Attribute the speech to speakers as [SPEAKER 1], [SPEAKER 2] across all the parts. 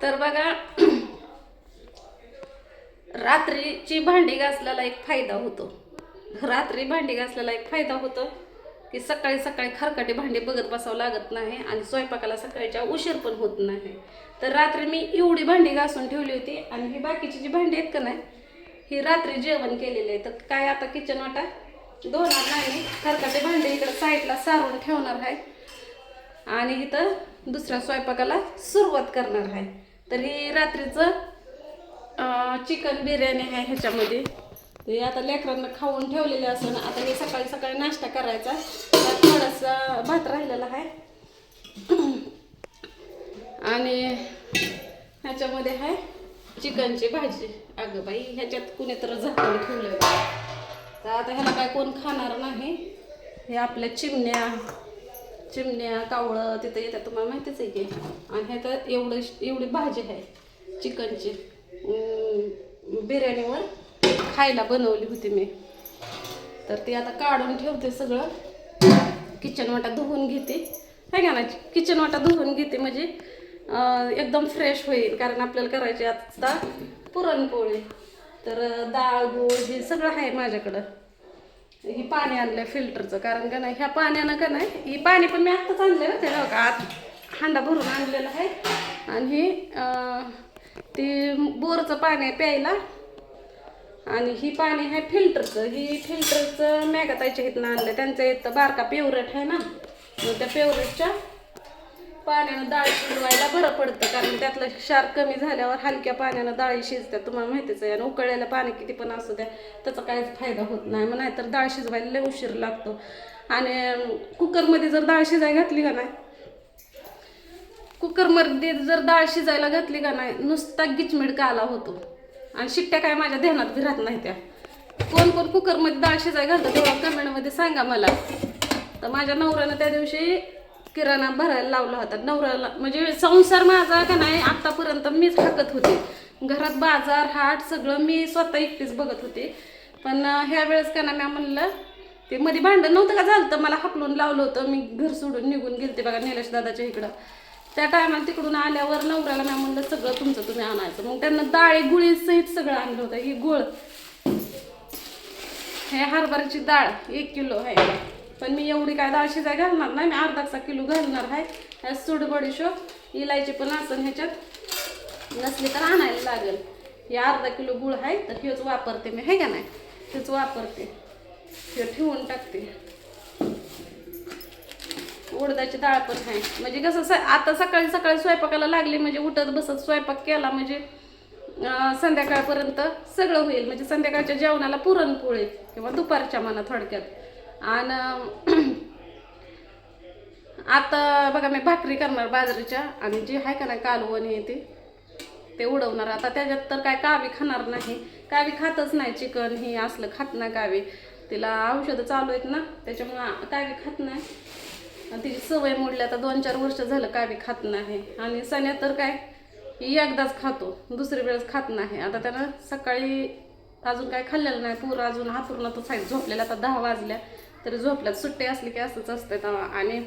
[SPEAKER 1] तर बघा, रात्रीची भांडी घासल्याला एक फायदा होतो. रात्री भांडी घासल्याला एक फायदा होतो की सकाळी सकाळी खरकाटी भांडी बघत बसावं लागत नाही आणि स्वयंपाकाला सकाळच्या उशीर पण होत नाही. तर रात्री मी एवढी भांडी घासून ठेवली होती आणि ही बाकीची जी भांडी आहेत का नाही, ही रात्री जेवण केलेली आहे. तर काय आता किचन वाटा धुणार नाही, खरकाटी भांडी इकडे साईडला सारून ठेवणार आहे आणि इथं दुसऱ्या स्वयंपाकाला सुरुवात करणार आहे. तर ही रात्रीचं चिकन बिर्याणी आहे ह्याच्यामध्ये. ते आता लेकरांना खाऊन ठेवलेले असं ना, आता मी सकाळी सकाळी नाश्ता करायचा. त्यात थोडासा भात राहिलेला आहे आणि ह्याच्यामध्ये आहे चिकनची भाजी. अगं बाई, ह्याच्यात कुणी तर झाकण ठेवलं. तर आता ह्याला काय कोण खाणार नाही. हे आपल्या चिमण्या कावळं तिथं येतात, तुम्हाला माहितीच आहे की. आणि ह्यात एवढी भाजी आहे चिकनची. बिर्याणीवर खायला बनवली होती मी. तर ती आता काढून ठेवते सगळं. किचन वाटा धुवून घेते, आहे का ना. किचन वाटा धुवून घेते म्हणजे एकदम फ्रेश होईल. कारण आपल्याला करायची आता पुरणपोळी. तर डाळ गूळ हे सगळं आहे माझ्याकडं. ही पाणी आणलंय फिल्टरचं, कारण का नाही ह्या पाण्यानं का नाही, ही पाणी पण मी आत्ताच आणलंय ना. ते बघा आत हांडा भरून आणलेला आहे. आणि हे ती बोरचं पाणी आहे प्यायला. आणि ही पाणी आहे फिल्टरचं. ही फिल्टरचं मेघाताईच्या इथनं आणलं. त्यांच्या इथं बारका पेवरेट आहे ना, मग त्या पेवरेटच्या पाण्यानं डाळ शिजवायला बरं पडतं. कारण त्यातलं क्षार कमी झाल्यावर हलक्या पाण्यानं डाळी शिजतात, तुम्हाला माहितीच आहे. आणि उकळलेलं पाणी किती पण असू द्या त्याचा काहीच फायदा होत नाही. मग नाहीतर डाळ शिजवायला लय उशीर लागतो. आणि कुकरमध्ये जर डाळ शिजायला घातली का नाही, कुकरमध्ये जर डाळ शिजायला घातली का नाही, नुसता गिचमिड काला होतो. आणि शिट्ट्या काय माझ्या ध्यानात बी राहत नाही त्या. कोण कोण कुकरमध्ये डाळ शिजायला घालतं तेव्हा कमेंटमध्ये सांगा मला. तर माझ्या नवऱ्यानं त्या दिवशी किराणा भरायला लावला होता. नवऱ्याला म्हणजे संसार माझा का नाही आत्तापर्यंत मीच हाकत होते. घरात बाजार हाट सगळं मी स्वतः एकटीच बघत होते. पण ह्या वेळेस का ना मी म्हणलं, ते मध्ये भांडण नव्हतं का झालं, तर मला हाकलून लावलं होतं. मी घर सोडून निघून गेलते बघा निलेश दादाच्या इकडं. त्या टायमाला तिकडून आल्यावर नवऱ्याला मी म्हणलं सगळं तुमचं तुम्ही आणायचं. मग त्यांना डाळी गुळी सहित सगळं आणलं होतं. ही गुळ, हे हरभऱ्याची डाळ 1 किलो आहे. पण मी एवढी काय डाळ शिजाय घालणार नाही, मी अर्धा किलो घालणार आहे. ह्या सूड बडीशोप इलायची पण असं ह्याच्यात, नसली तर आणायला लागेल. हे अर्धा किलो गुळ आहे, तर हेच वापरते मी, आहे का नाही. हेच वापरते, हे ठेवून टाकते. उडदाची डाळ पण आहे. म्हणजे कसं आता सकाळी सकाळी स्वयंपाकाला लागली म्हणजे उठत बसत स्वयंपाक केला म्हणजे संध्याकाळपर्यंत सगळं होईल. म्हणजे संध्याकाळच्या जेवणाला पुरणपोळी किंवा दुपारच्या म्हणा थोडक्यात. आणि आता बघा मी भाकरी करणार बाजरीच्या, आणि जे आहे का नाही कालवण हे ते उडवणार. आता त्याच्यात तर काय कावी खाणार नाही, कावी खातच नाही. चिकन हे असलं खात नाही कावी. तिला औषधं चालू आहेत ना, त्याच्यामुळं कावी खात नाही. आणि तिची सवय मोडली. आता 2-4 वर्ष झालं कावी खात नाही. आणि सण्या तर काय एकदाच खातो, दुसरी वेळेस खात नाही. आता त्यानं सकाळी अजून काय खाल्लेलं नाही. पूर अजून हातून तो साईड झोपलेला. आता 10 वाजल्या तरी झोपल्यात. सुट्टी असली की असंच असतं तेव्हा. आणि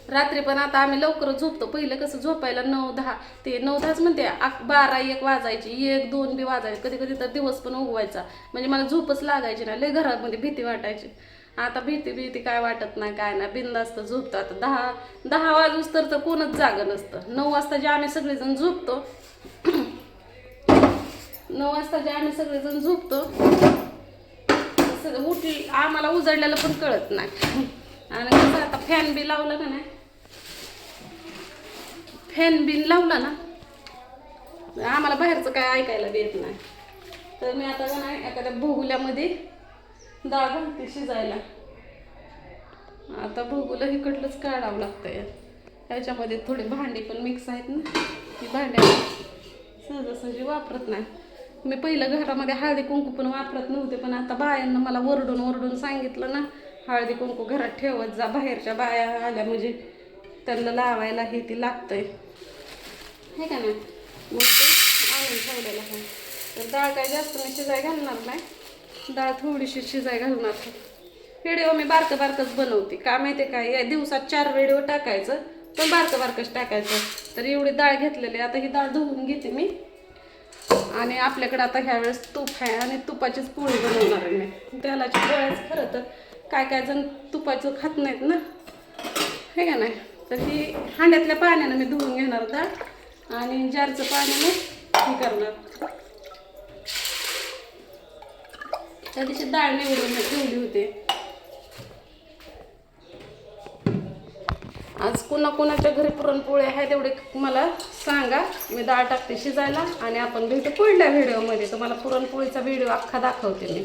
[SPEAKER 1] रात्री पण आता आम्ही लवकरच झोपतो. पहिलं कसं झोपायला 9-10, ते 9-10च म्हणते, 12-1 वाजायची, 1-2 बी वाजायची. कधी कधी तर दिवस पण उगवायचा. म्हणजे मला झोपच लागायची नाही, लय घरामध्ये भीती वाटायची. आता भीती काय वाटत नाही, काय नाही, बिनधास्त झोपतो. आता 10 वाजूस तर कोणच जागं नसतं. 9 वाजता जे आम्ही सगळेजण झोपतो 9 वाजता जे आम्ही सगळेजण झोपतो सगळं उठली आम्हाला उजडलेलं पण कळत नाही. आणि कसं आता फॅन बी लावलं का नाही, फॅन बिन लावला ना आम्हाला बाहेरचं काय ऐकायला देत नाही. तर मी आता का नाही एखाद्या भोगुल्यामध्ये डाळ घालते शिजायला. आता भोगुलं इकडलंच काढावं लागतंय. ह्याच्यामध्ये थोडी भांडी पण मिक्स आहेत ना, ती भांड्या सहजासहजी वापरत नाही. मी पहिलं घरामध्ये हळदी कुंकू पण वापरत नव्हते, पण आता बायांना मला ओरडून सांगितलं ना, हळदी कुंकू घरात ठेवत जा, बाहेरच्या बाया आल्या म्हणजे त्यांना लावायला हे ती लागतंय, हे का नाही. मग ते आणून ठेवलेलं आहे. तर डाळ काय जास्त मी शिजाय घालणार नाही, डाळ थोडीशी शिजाय घालणार आहे. व्हिडिओ मी बारकंच बनवते, का माहिती काय, या दिवसात 4 व्हिडिओ टाकायचं पण बारकं बारकंच टाकायचं. तर एवढी डाळ घेतलेली, आता ही डाळ धुवून घेते मी. आणि आपल्याकडे आता ह्या वेळेस तूप आहे आणि तुपाचीच पोळी बनवणार आहे मी. तेलाची पोळ्याच खरं तर काय काय जण तुपाचं खात नाहीत ना, हे का नाही. तर ही हांड्यातल्या पाण्यानं मी धुवून घेणार डाळ आणि जारचं पाण्यानं हे करणार. त्या दिवशी डाळ निवडून ठेवली होती. आज कोणाच्या घरी पुरणपोळी आहे तेवढे मला सांगा, मी डाळ टाकते शिजायला आणि आपण भेटू पुढल्या व्हिडिओमध्ये. तुम्हाला पुरणपोळीचा व्हिडिओ अख्खा दाखवते मी.